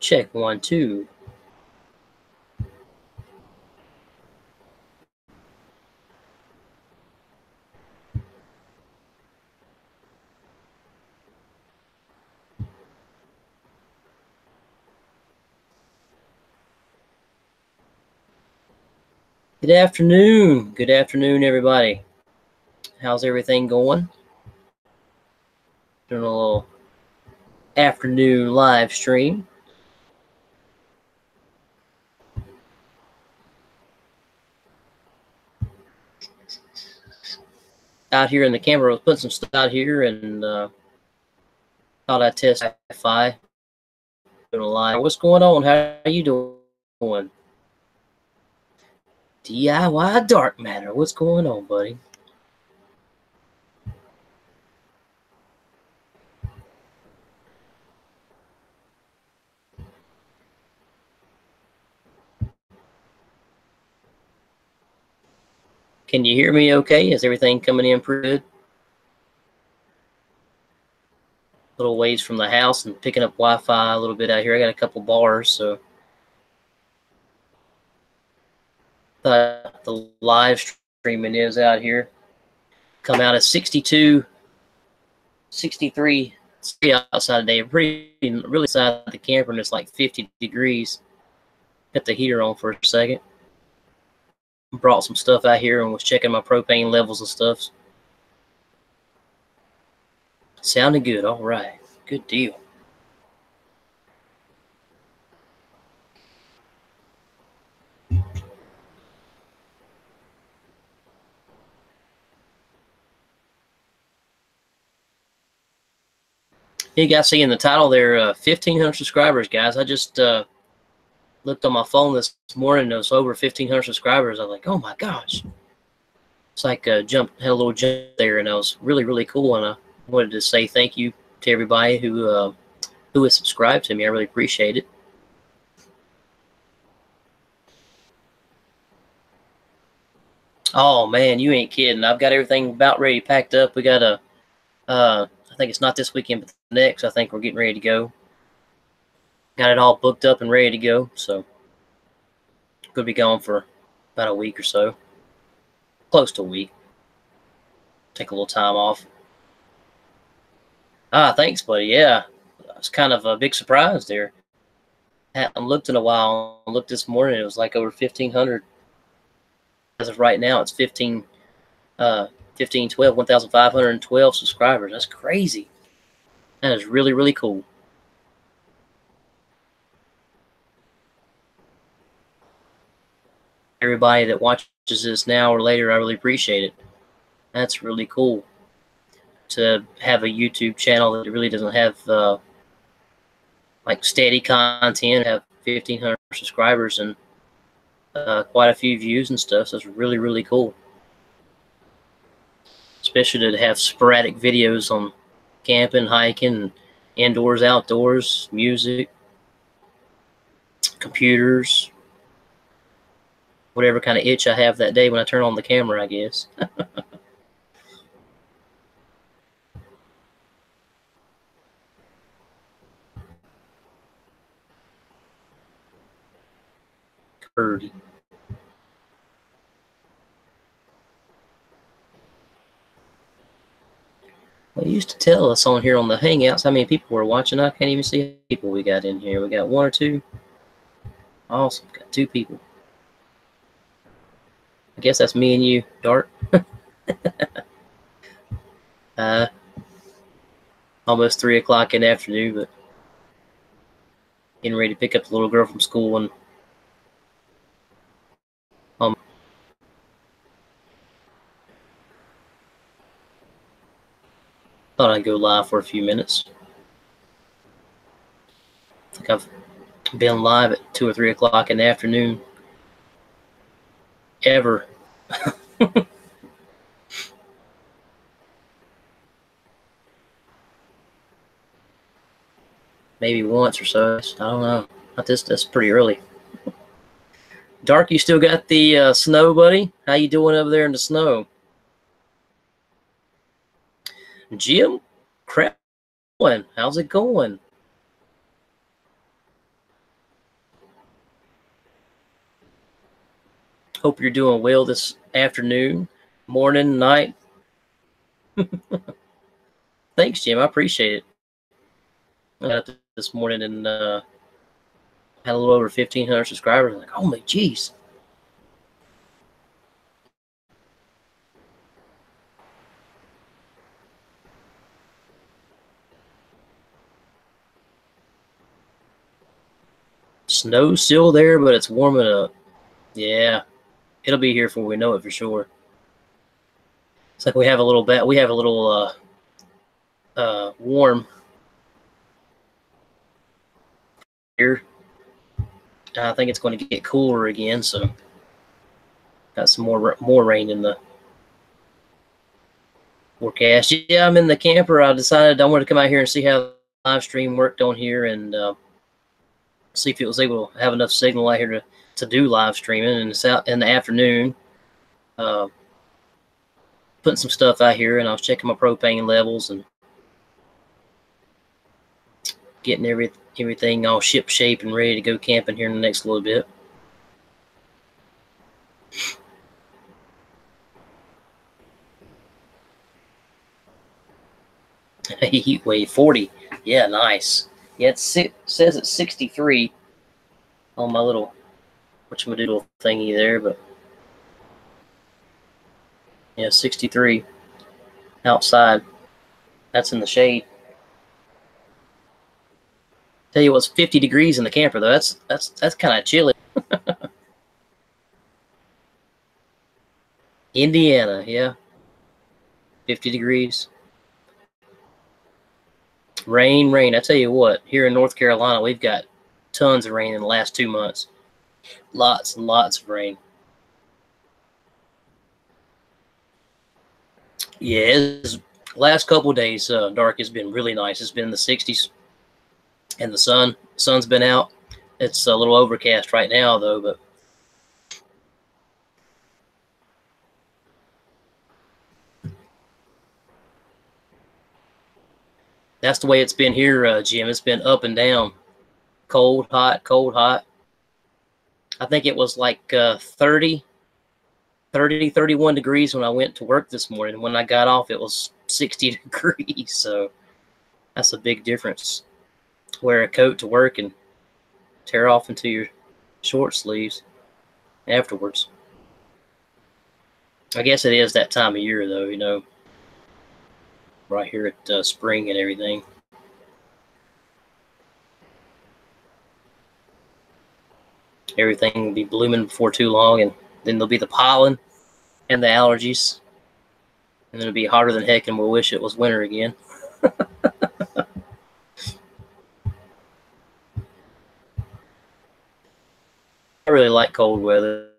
Check 1, 2. Good afternoon. Good afternoon, everybody. How's everything going? Doing a little afternoon live stream. Out here in the camera, I was putting some stuff out here and thought I'd test Wi-Fi. Doing a live. What's going on? How are you doing? DIY Dark Matter. What's going on, buddy? Can you hear me okay? Is everything coming in pretty good? Little ways from the house and picking up Wi-Fi a little bit out here. I got a couple bars, so the live streaming is out here. Come out at 62, 63 outside today. Really inside the camper, and it's like 50 degrees. Got the heater on for a second. Brought some stuff out here and was checking my propane levels and stuff. Sounding good. All right. Good deal. You guys see in the title there, 1,500 subscribers, guys. I just looked on my phone this morning, and it was over 1,500 subscribers. I was like, oh my gosh. It's like had a little jump there, and that was really, really cool. And I wanted to say thank you to everybody who has subscribed to me. I really appreciate it. Oh man, you ain't kidding. I've got everything about ready, packed up. We got I think it's not this weekend, but the next. I think we're getting ready to go. Got it all booked up and ready to go. So could be gone for about a week or so. Close to a week. Take a little time off. Thanks, buddy. Yeah, it's kind of a big surprise there. Haven't looked in a while. I looked this morning. It was like over 1,500. As of right now, it's 1,512 subscribers. That's crazy. That is really, really cool. Everybody that watches this now or later, I really appreciate it. That's really cool to have a YouTube channel that really doesn't have like steady content, have 1,500 subscribers and quite a few views and stuff. So it's really, really cool. Especially to have sporadic videos on camping, hiking, indoors, outdoors, music, computers, whatever kind of itch I have that day when I turn on the camera, I guess. Birdie. Well, you used to tell us on here on the Hangouts how many people were watching. I can't even see how many people we got in here. We got one or two. Awesome. Got 2 people. I guess that's me and you, Dart. Almost 3 o'clock in the afternoon, but getting ready to pick up the little girl from school and thought I'd go live for a few minutes. I think I've been live at 2 or 3 o'clock in the afternoon ever. Maybe once or so. I don't know. That's pretty early. Dark, you still got the snow, buddy? How you doing over there in the snow? Jim Crapwin, how's it going? Hope you're doing well this afternoon, morning, night. Thanks, Jim. I appreciate it. I got up this morning and had a little over 1,500 subscribers. I'm like, holy jeez. Snow's still there, but it's warming up. Yeah, it'll be here before we know it for sure. It's like we have a little warm here. I think it's going to get cooler again, so got some more rain in the forecast. Yeah, I'm in the camper. I decided I wanted to come out here and see how the live stream worked on here and see if it was able to have enough signal out here to do live streaming. And it's out in the afternoon. Putting some stuff out here, and I was checking my propane levels and getting everything all ship shape and ready to go camping here in the next little bit. Heat wave 40. Yeah, nice. Yeah, it says it's 63 on my little whatchamadoodle thingy there, but yeah, 63 outside. That's in the shade. Tell you what's 50 degrees in the camper though. That's kind of chilly. Indiana, yeah. 50 degrees. Rain. I tell you what, here in North Carolina, we've got tons of rain in the last 2 months. Lots and lots of rain. Yeah, last couple of days, dark has been really nice. It's been in the 60s, and the sun's been out. It's a little overcast right now, though, but that's the way it's been here, Jim. It's been up and down, cold, hot, cold, hot. I think it was like 30, 31 degrees when I went to work this morning. When I got off, it was 60 degrees. So that's a big difference. Wear a coat to work and tear off into your short sleeves afterwards. I guess it is that time of year, though, you know, right here at spring and everything. Everything will be blooming before too long, and then there'll be the pollen and the allergies, and it'll be hotter than heck, and we'll wish it was winter again. I really like cold weather.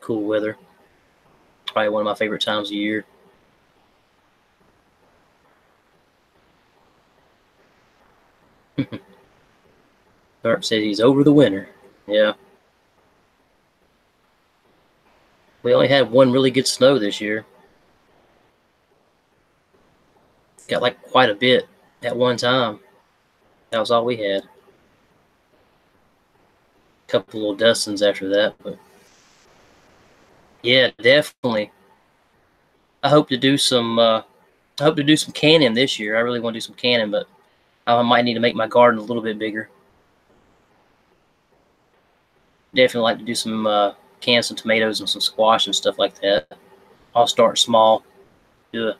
Cool weather. Probably one of my favorite times of year. Dark says he's over the winter. Yeah. We only had one really good snow this year. Got like quite a bit at one time. That was all we had. A couple little dustings after that, but yeah, definitely. I hope to do some canning this year. I really want to do some canning, but I might need to make my garden a little bit bigger. Definitely like to do some can some tomatoes and some squash and stuff like that. I'll start small, do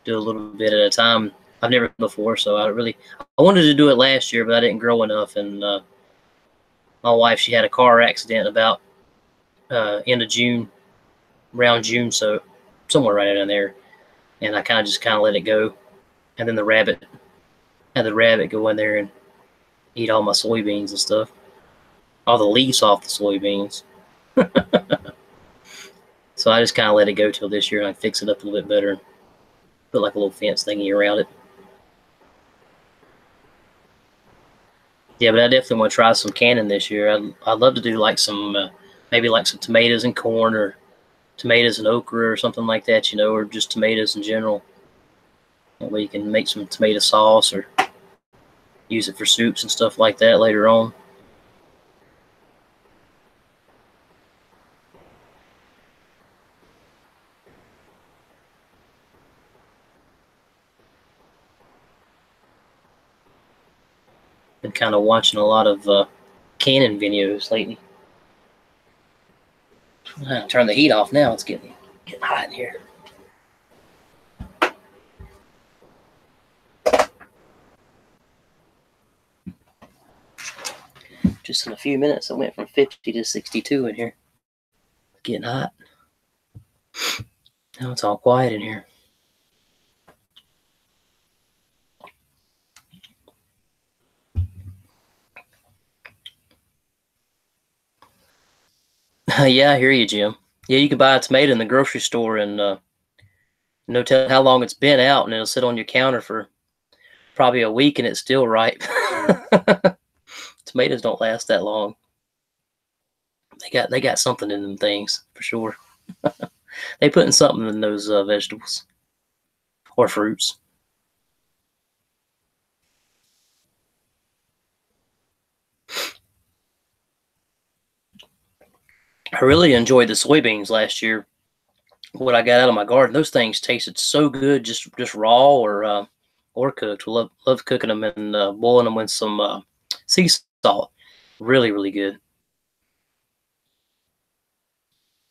a little bit at a time. I've never done before, so I wanted to do it last year, but I didn't grow enough. And my wife, she had a car accident about end of June, around June, so somewhere right down there. And I kind of let it go. And then the rabbit go in there and eat all my soybeans and stuff, all the leaves off the soybeans. So I just kind of let it go till this year, and I fix it up a little bit better and put like a little fence thingy around it. Yeah, but I definitely want to try some canning this year. I'd love to do like some maybe like some tomatoes and corn, or tomatoes and okra, or something like that, you know, or just tomatoes in general. That way you can make some tomato sauce or use it for soups and stuff like that later on. Been kind of watching a lot of Canon videos lately. Turn the heat off now. It's getting hot in here. Just in a few minutes, I went from 50 to 62 in here. It's getting hot. Now it's all quiet in here. Yeah, I hear you, Jim. Yeah, you can buy a tomato in the grocery store and no telling how long it's been out, and it'll sit on your counter for probably a week and it's still ripe. Tomatoes don't last that long. They got something in them things for sure. They putting something in those vegetables or fruits. I really enjoyed the soybeans last year. What I got out of my garden, those things tasted so good, just raw or cooked. Love cooking them and boiling them with some sea salt. Really, really good.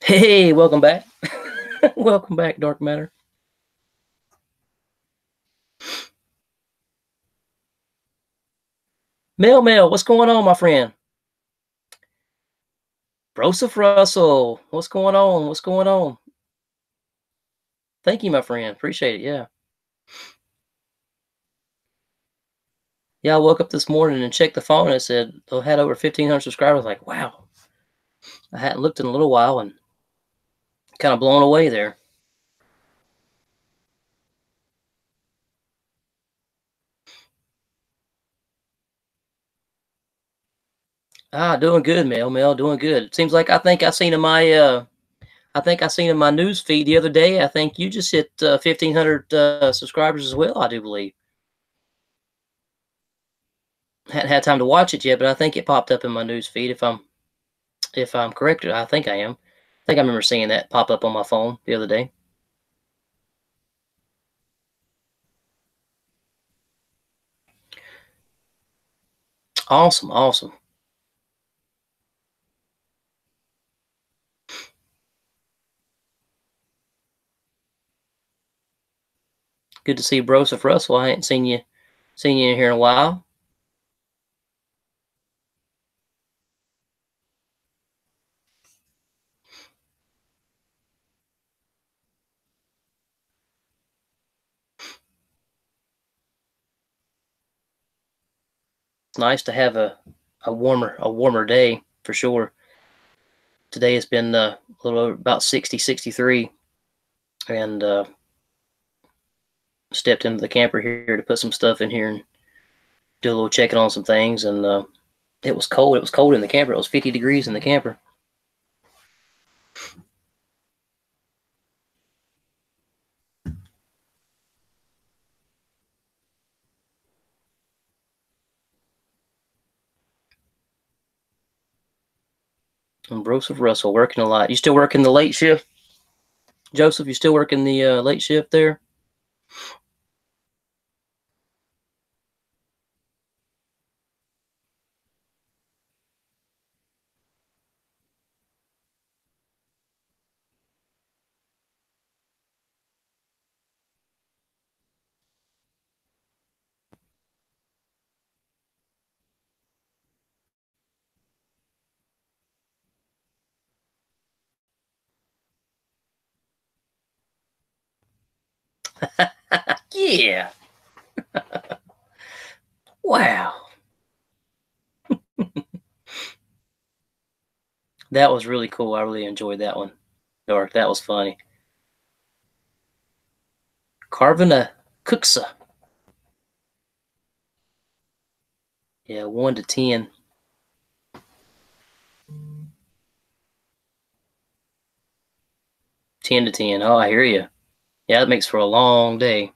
Hey, welcome back. Welcome back, Dark Matter. Mel, what's going on, my friend? Broseph Russell, what's going on? What's going on? Thank you, my friend. Appreciate it. Yeah. Yeah, I woke up this morning and checked the phone and it said I had over 1,500 subscribers. Like, wow. I hadn't looked in a little while and kind of blown away there. Doing good, Mel, doing good. It seems like I think I seen in my news feed the other day. I think you just hit 1,500 subscribers as well, I do believe. Hadn't had time to watch it yet, but I think it popped up in my news feed. If I'm correct, I think I am. I think I remember seeing that pop up on my phone the other day. Awesome, awesome. Good to see Broseph Russell. I ain't seen you in here in a while. It's nice to have a warmer day for sure. Today has been a little over about 60, 63, and stepped into the camper here to put some stuff in here and do a little checking on some things. And it was cold. It was cold in the camper. It was 50 degrees in the camper. And Broseph Russell working a lot. You still working the late shift, Joseph? You still working the late shift there? Yeah. Wow. That was really cool. I really enjoyed that one. Dark. That was funny. Carvina Cooksa. Yeah, 1 to 10. 10 to 10. Oh, I hear you. Yeah, that makes for a long day.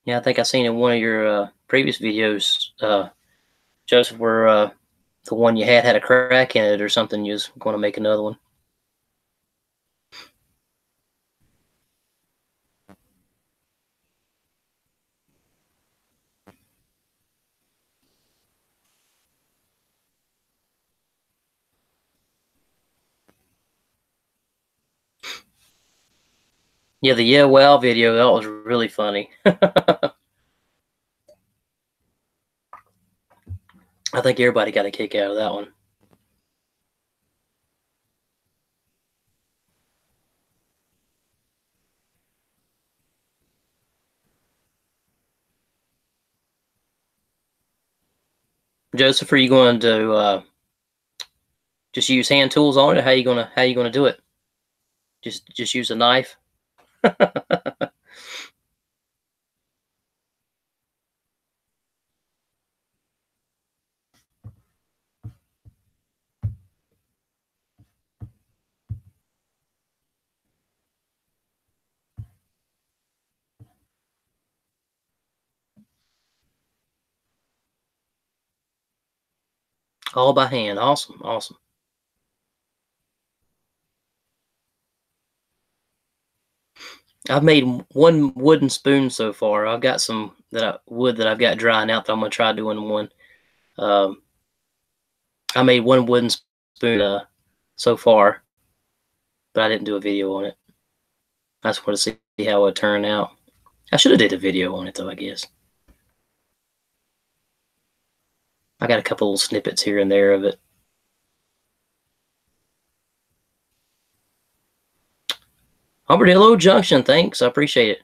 Yeah, I think I seen in one of your previous videos, Joseph, where the one you had a crack in it or something. You was going to make another one. Yeah, the yeah wow video, that was really funny. I think everybody got a kick out of that one. Joseph, are you going to just use hand tools on it? How you gonna do it? Just use a knife? All by hand. Awesome, awesome. I've made one wooden spoon so far. I've got some wood that I've got drying out that I'm gonna try doing one. Um, I made one wooden spoon so far, but I didn't do a video on it. I just want to see how it turned out. I should have did a video on it though, I guess. I got a couple little snippets here and there of it. Armadillo Junction, thanks. I appreciate it.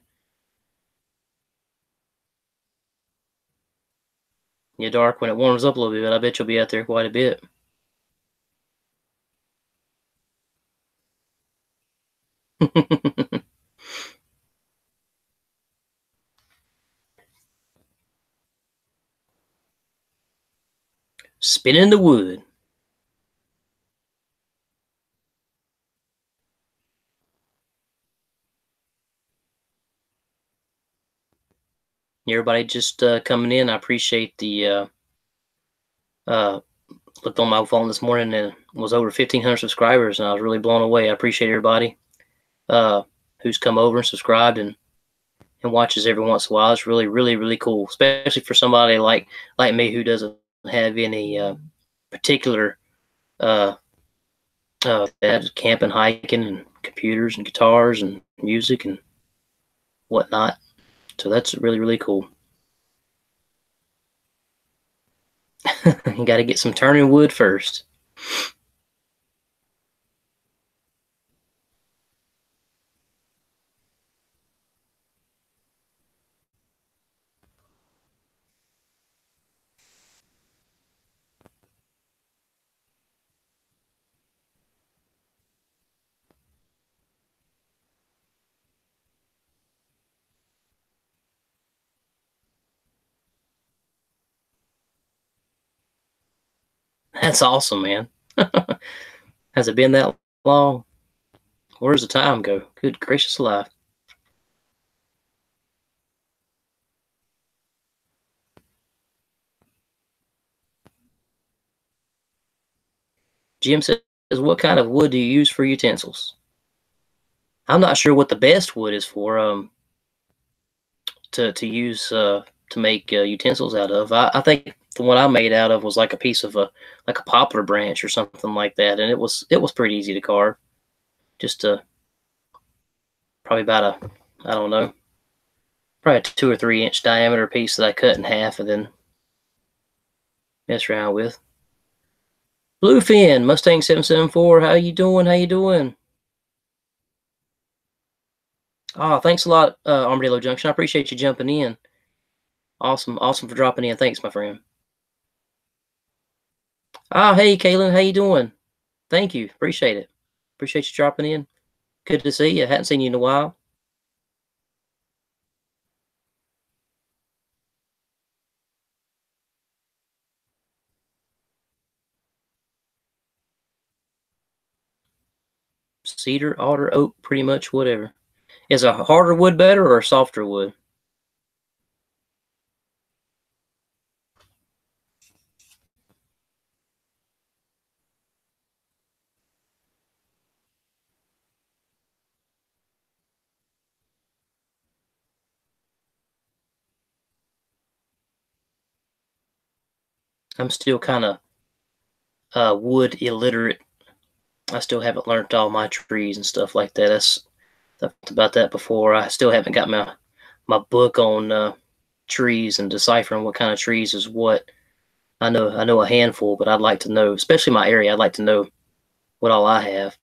Yeah, Dark, when it warms up a little bit, I bet you'll be out there quite a bit. Spinning the wood. Everybody just coming in. I appreciate the uh, looked on my phone this morning and it was over 1,500 subscribers, and I was really blown away. I appreciate everybody who's come over and subscribed and watches every once in a while. It's really, really, really cool, especially for somebody like me who doesn't have any particular camping, hiking, and computers and guitars and music and whatnot. So that's really, really cool. You got to get some turning wood first. That's awesome, man. Has it been that long? Where's the time go? Good gracious alive. Jim says, what kind of wood do you use for utensils? I'm not sure what the best wood is for to use to make utensils out of. I think the one I made out of was like a piece of like a poplar branch or something like that, and it was pretty easy to carve. Just probably about a, I don't know, probably a 2 or 3 inch diameter piece that I cut in half and then mess around with. Bluefin Mustang 774, how you doing? How you doing? Oh, thanks a lot, Armadillo Junction. I appreciate you jumping in. Awesome, awesome for dropping in. Thanks, my friend. Oh, hey, Kaylin, how you doing? Thank you. Appreciate it. Appreciate you dropping in. Good to see you. Hadn't seen you in a while. Cedar, alder, oak, pretty much whatever. Is a harder wood better or a softer wood? I'm still kind of wood illiterate. I still haven't learned all my trees and stuff like that. talked about that before. I still haven't got my book on trees and deciphering what kind of trees is what. I know a handful, but I'd like to know, especially my area. I'd like to know what all I have.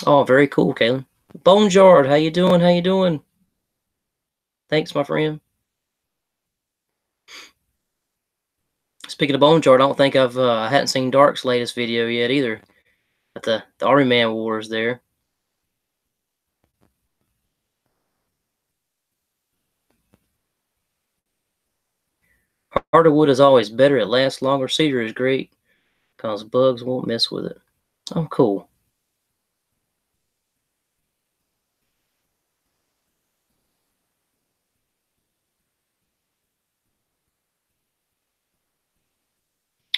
Oh, very cool, Kaylin. Bonejard, how you doing? How you doing? Thanks, my friend. Speaking of Bonejard, I don't think I hadn't seen Dark's latest video yet either. But the Army Man Wars there. Harder wood is always better. It lasts longer. Cedar is great because bugs won't mess with it. Oh, cool.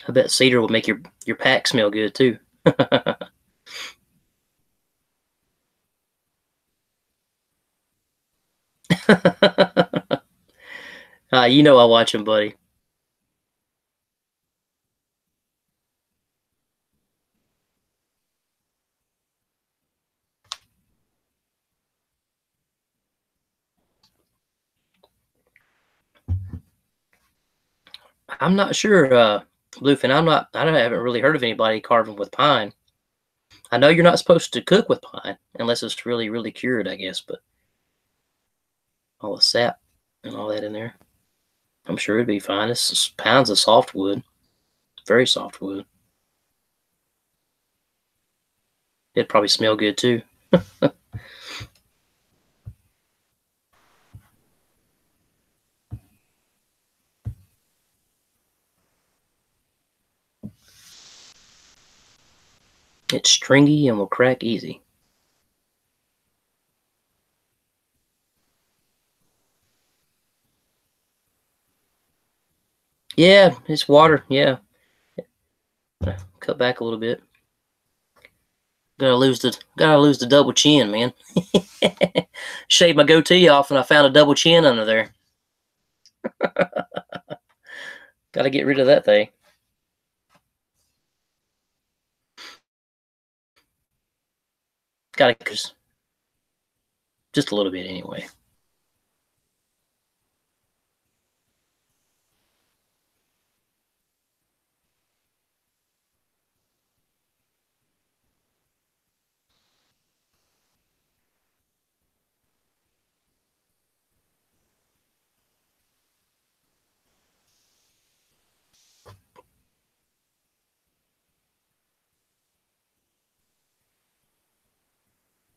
I bet cedar will make your pack smell good too. You know I watch him, buddy. I'm not sure, Bluefin. I haven't really heard of anybody carving with pine. I know you're not supposed to cook with pine unless it's really, really cured, I guess. But all the sap and all that in there, I'm sure it'd be fine. It's pounds of soft wood, very soft wood. It'd probably smell good too. It's stringy and will crack easy. Yeah, it's water. Yeah, cut back a little bit. Gotta lose the double chin, man. Shaved my goatee off and I found a double chin under there. Gotta get rid of that thing. Gotta just a little bit anyway.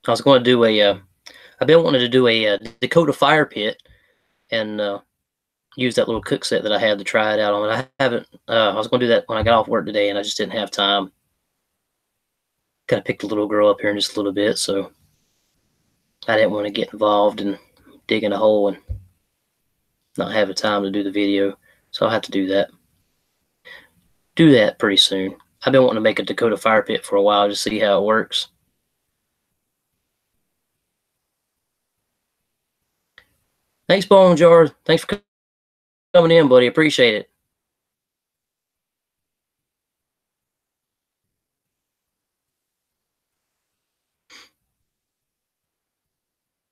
I was going to do I've been wanting to do a Dakota fire pit and use that little cook set that I had to try it out on. I haven't. I was going to do that when I got off work today, and I just didn't have time. Kind of picked a little girl up here in just a little bit, so I didn't want to get involved in digging a hole and not have the time to do the video. So I'll have to do that. Do that pretty soon. I've been wanting to make a Dakota fire pit for a while to see how it works. Thanks, Bone Jar. Thanks for coming in, buddy. Appreciate it.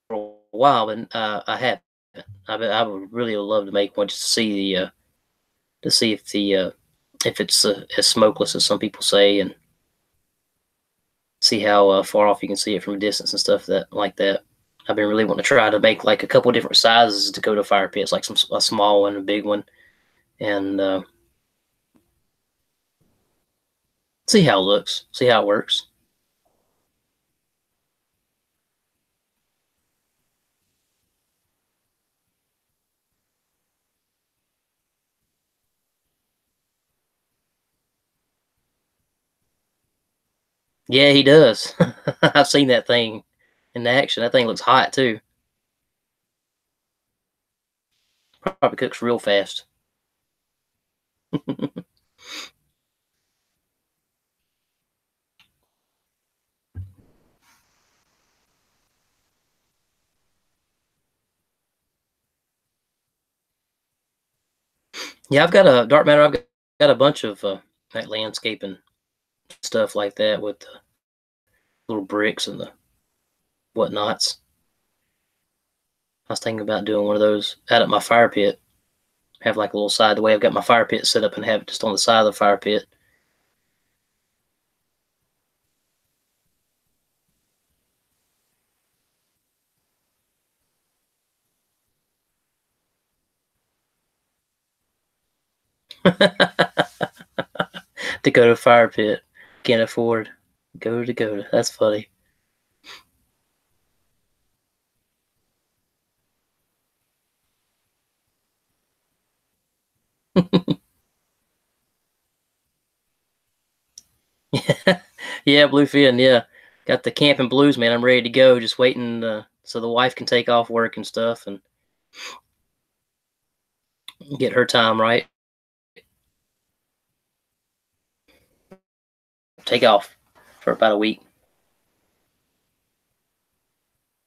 For a while, but I haven't. I would really love to make one just to see if it's as smokeless as some people say, and see how far off you can see it from a distance and stuff like that. I've been really wanting to try to make like a couple different sizes of Dakota fire pits, like a small one, a big one, and see how it looks, see how it works. Yeah, he does. I've seen that thing in action. That thing looks hot too. Probably cooks real fast. Yeah, I've got a dark matter. Got a bunch of that landscaping stuff like that with the little bricks and the whatnots. I was thinking about doing one of those out at my fire pit. Have like a little side the way I've got my fire pit set up and have it just on the side of the fire pit. Dakota fire pit. Can't afford. Go to Dakota. That's funny. Yeah, Bluefin. Yeah, got the camping blues, man. I'm ready to go. Just waiting so the wife can take off work and stuff and get her time right. Take off for about a week.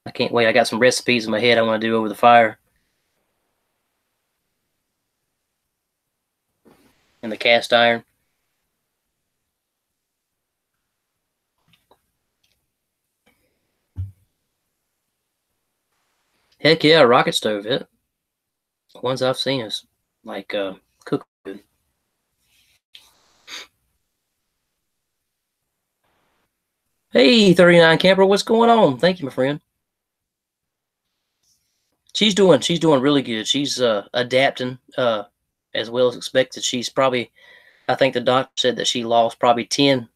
I can't wait. I got some recipes in my head I want to do over the fire in the cast iron. Heck yeah, rocket stove. It. The ones I've seen is like cook good. Hey, 39 camper, what's going on? Thank you, my friend. She's doing really good. She's adapting as well as expected. She's probably I think the doctor said that she lost probably 10.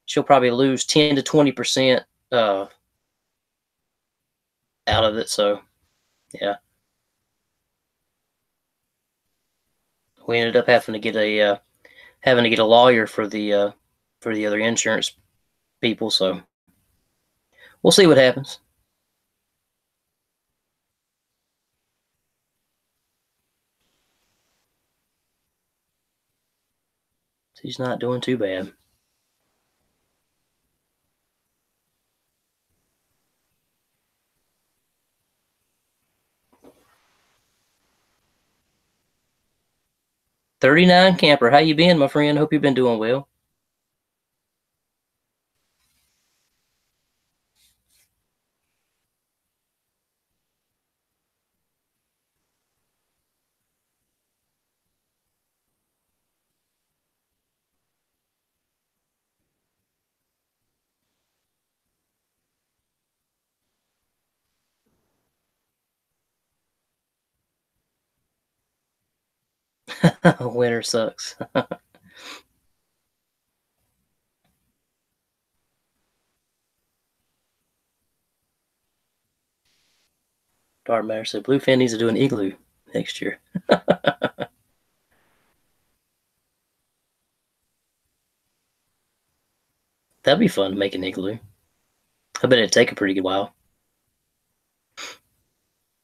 She'll probably lose 10 to 20% out of it. So yeah, we ended up having to get a lawyer for the other insurance people. So we'll see what happens. She's not doing too bad. 39 camper, how you been, my friend? Hope you've been doing well. Winter sucks. Dark Matter said Bluefin needs to do an igloo next year. That'd be fun to make an igloo. I bet it'd take a pretty good while.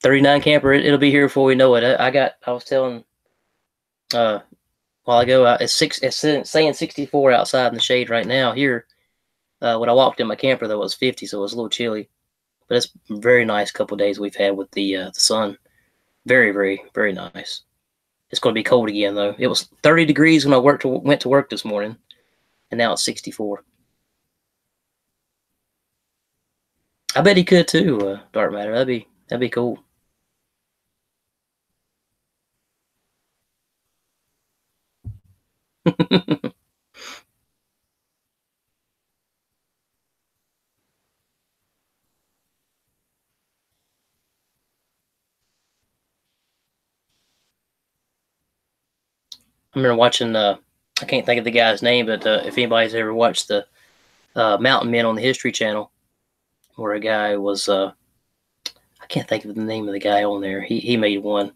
39 camper, it'll be here before we know it. I was telling a while ago, it's saying 64 outside in the shade right now. Here, when I walked in my camper, though, it was 50, so it was a little chilly. But it's a very nice couple of days we've had with the sun. Very, very, very nice. It's going to be cold again, though. It was 30 degrees when I went to work this morning, and now it's 64. I bet he could too, Dark Matter. That'd be cool. I remember watching. I can't think of the guy's name, but if anybody's ever watched the Mountain Men on the History Channel, where a guy was, I can't think of the name of the guy on there. He made one.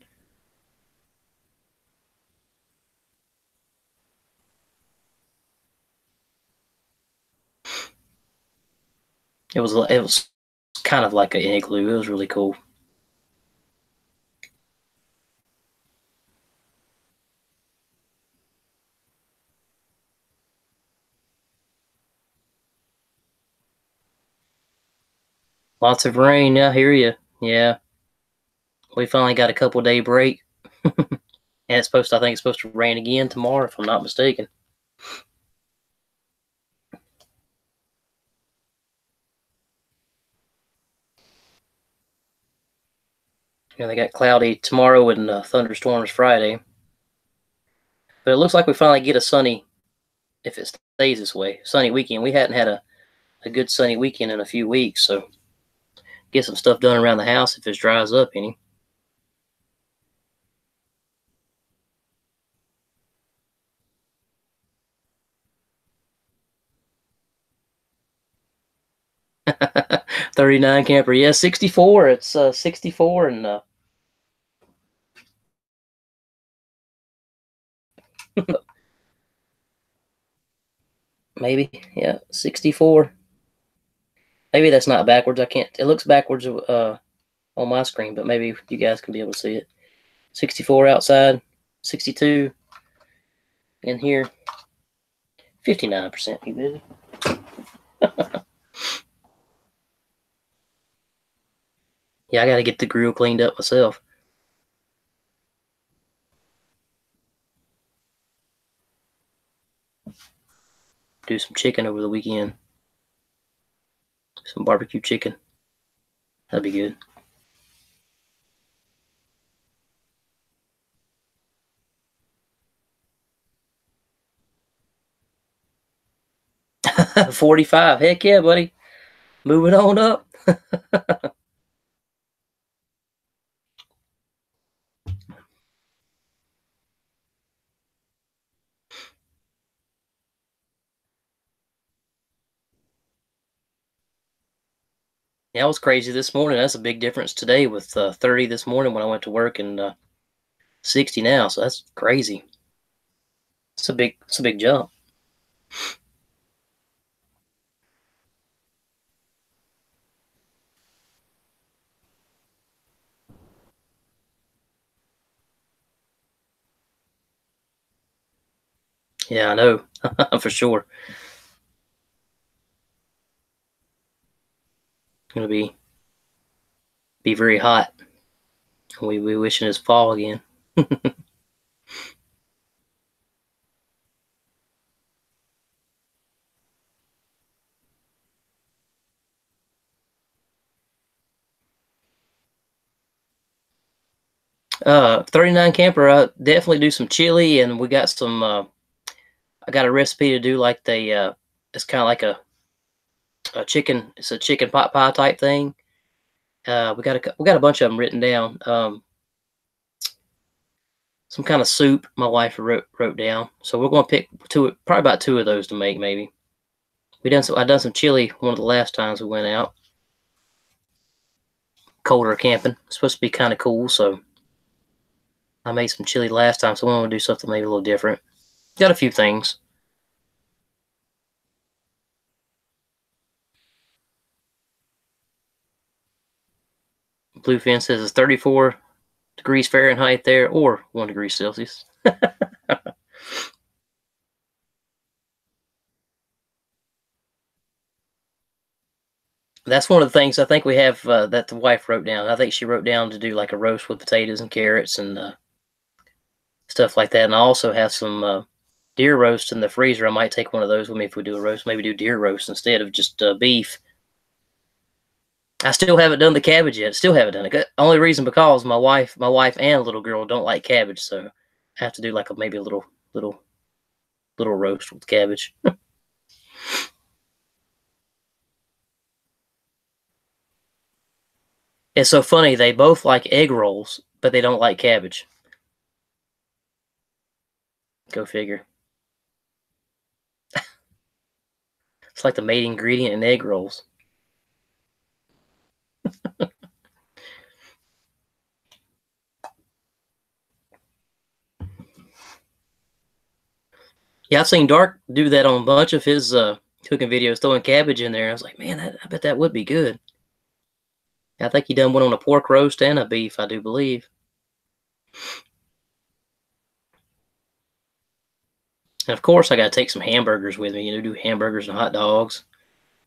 It was kind of like an igloo. It was really cool. Lots of rain. I hear you. Yeah, we finally got a couple day break, And I think it's supposed to rain again tomorrow, if I'm not mistaken. Yeah, they got cloudy tomorrow and thunderstorms Friday. But it looks like we finally get a sunny, if it stays this way, sunny weekend. We hadn't had a good sunny weekend in a few weeks, so get some stuff done around the house if it dries up any. $39 camper. Yeah, 64. It's 64 and maybe, yeah, 64. Maybe that's not backwards. I can't. It looks backwards on my screen, but maybe you guys can be able to see it. 64 outside, 62 in here, 59% humidity. Yeah, I got to get the grill cleaned up myself. Do some chicken over the weekend. Some barbecue chicken. That'd be good. $45. Heck yeah, buddy. Moving on up. Yeah, it was crazy this morning. That's a big difference today with 30 this morning when I went to work and 60 now. So that's crazy. It's a big jump. Yeah, I know. For sure. It's gonna be very hot. We wishing it's fall again. Uh, 39 camper. Definitely do some chili, and we got some. I got a recipe to do like it's kind of like a chicken. It's a chicken pot pie type thing. We got a bunch of them written down. Some kind of soup my wife wrote down. So we're gonna pick probably about two of those to make maybe. I done some chili one of the last times we went out. Colder camping. It's supposed to be kind of cool, so I made some chili last time, so I want to do something maybe a little different. Got a few things. Bluefin says it's 34 degrees Fahrenheit there, or 1 degree Celsius. That's one of the things I think we have that the wife wrote down. I think she wrote down to do like a roast with potatoes and carrots and stuff like that. And I also have some deer roast in the freezer. I might take one of those with me if we do a roast. Maybe do deer roast instead of just beef. I still haven't done the cabbage yet. Still haven't done it. Only reason because my wife and little girl don't like cabbage, so I have to do like maybe a little roast with cabbage. It's so funny. They both like egg rolls, but they don't like cabbage. Go figure. It's like the main ingredient in egg rolls. Yeah, I've seen Dark do that on a bunch of his cooking videos, throwing cabbage in there. I was like, man, I bet that would be good. I think he done one on a pork roast and a beef, I do believe. And of course, I got to take some hamburgers with me. Do hamburgers and hot dogs.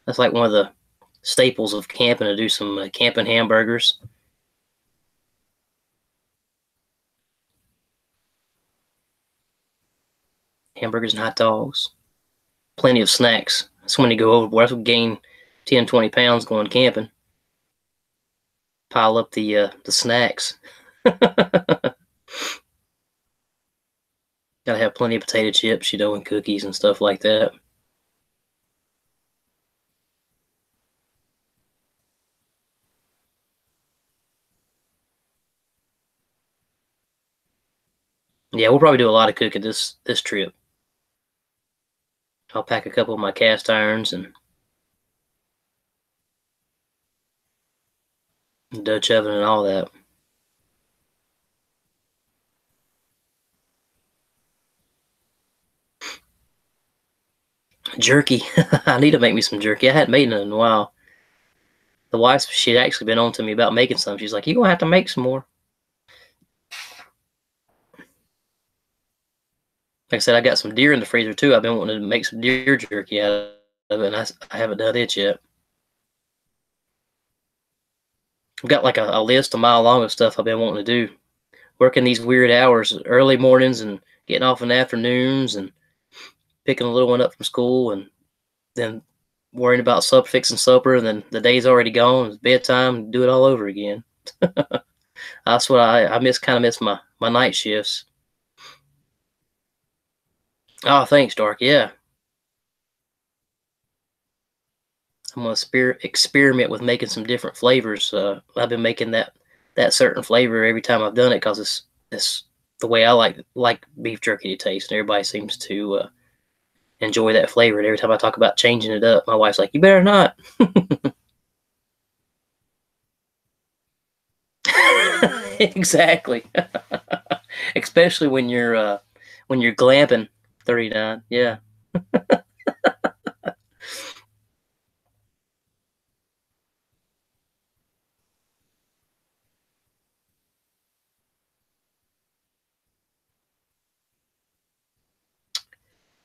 That's like one of the staples of camping, to do some camping hamburgers. Hamburgers and hot dogs. Plenty of snacks. That's when you go overboard. That's when gain 10, 20 pounds going camping. Pile up the snacks. Gotta have plenty of potato chips, you know, and cookies and stuff like that. Yeah, we'll probably do a lot of cooking this trip. I'll pack a couple of my cast irons and Dutch oven and all that. Jerky. I need to make me some jerky. I hadn't made it in a while. The wife, she'd actually been on to me about making some. She's like, "You're gonna have to make some more." Like I said, I got some deer in the freezer too. I've been wanting to make some deer jerky out of it, and I haven't done it yet. I've got like a list a mile long of stuff I've been wanting to do. Working these weird hours, early mornings and getting off in the afternoons and picking a little one up from school and then worrying about fixing supper, and then the day's already gone. It's bedtime, do it all over again. That's what I kind of miss my night shifts. Oh, thanks, Dark. Yeah, I'm gonna experiment with making some different flavors. I've been making that certain flavor every time I've done it because it's the way I like beef jerky to taste, and everybody seems to enjoy that flavor. And every time I talk about changing it up, my wife's like, "You better not." Exactly. Especially when you're glamping 39. Yeah.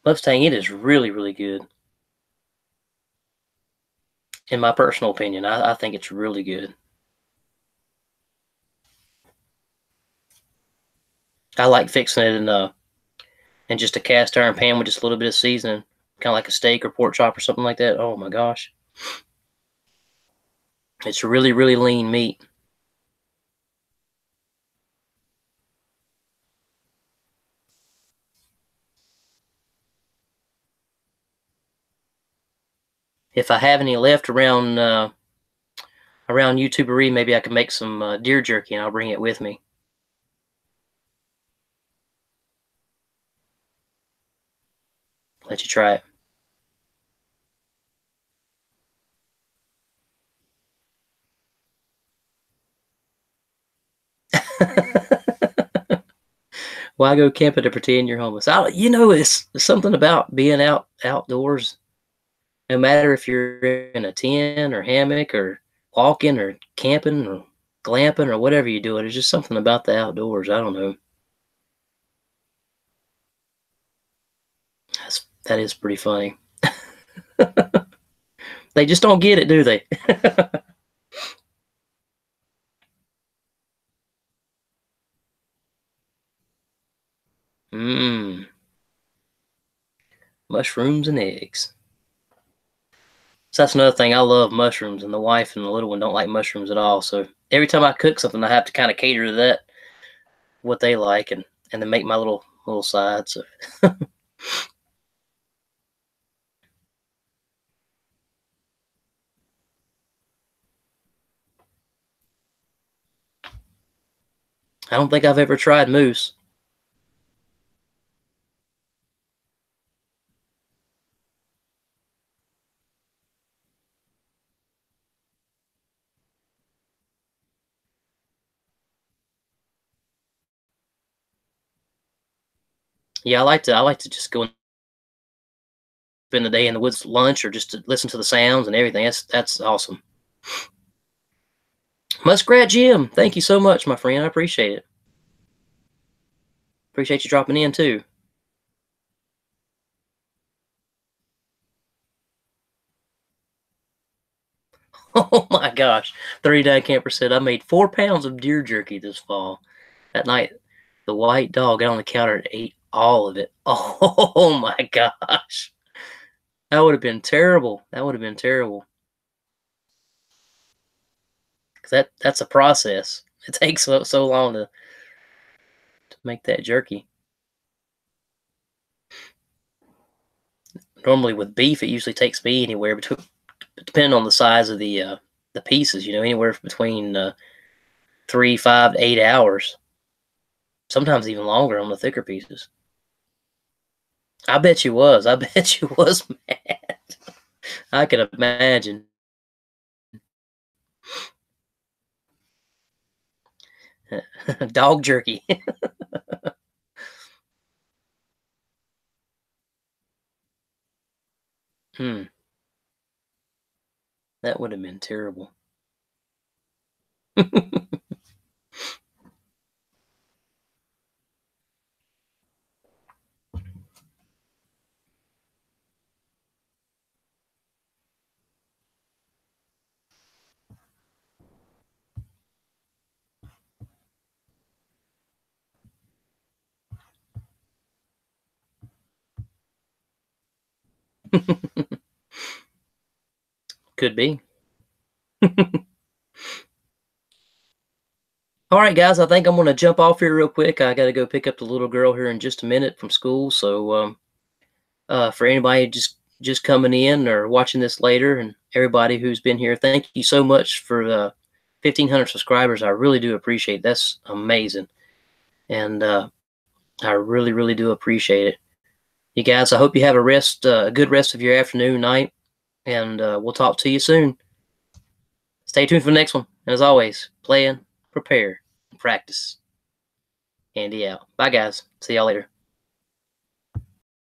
Mustang, it is really, really good. In my personal opinion, I think it's really good. I like fixing it in just a cast iron pan with just a little bit of seasoning, kind of like a steak or pork chop or something like that. Oh my gosh. It's really, really lean meat. If I have any left around YouTubery, maybe I can make some deer jerky and I'll bring it with me. Let you try it. Why go camping to pretend you're homeless? You know, it's something about being outdoors. No matter if you're in a tent or hammock or walking or camping or glamping or whatever you do, there's just something about the outdoors. I don't know. That is pretty funny. They just don't get it, do they? Mmm. Mushrooms and eggs. So that's another thing. I love mushrooms, and the wife and the little one don't like mushrooms at all. So every time I cook something, I have to kind of cater to that, what they like, and then make my little side. So I don't think I've ever tried moose. Yeah, I like to just go and spend the day in the woods, lunch, or just to listen to the sounds and everything. That's awesome. Muskrat Jim, thank you so much, my friend. I appreciate it. Appreciate you dropping in too. Oh my gosh. 39 Camper said, I made 4 pounds of deer jerky this fall. That night, the white dog got on the counter at All of it. Oh my gosh. That would have been terrible. That would have been terrible. 'Cause that's a process. It takes so long to make that jerky. Normally with beef, it usually takes me anywhere between, depending on the size of the pieces, you know, anywhere between 3, 5 to 8 hours. Sometimes even longer on the thicker pieces. I bet you was. I bet you was mad. I can imagine. Dog jerky. Hmm. That would have been terrible. Could be. All right, guys. I think I'm gonna jump off here real quick. I got to go pick up the little girl here in just a minute from school. So, for anybody just coming in or watching this later, and everybody who's been here, thank you so much for 1,500 subscribers. I really do appreciate it. That's amazing, and I really, really do appreciate it. You guys, I hope you have a good rest of your afternoon, night, and we'll talk to you soon. Stay tuned for the next one. And as always, plan, prepare, practice. Andy out. Bye, guys. See y'all later.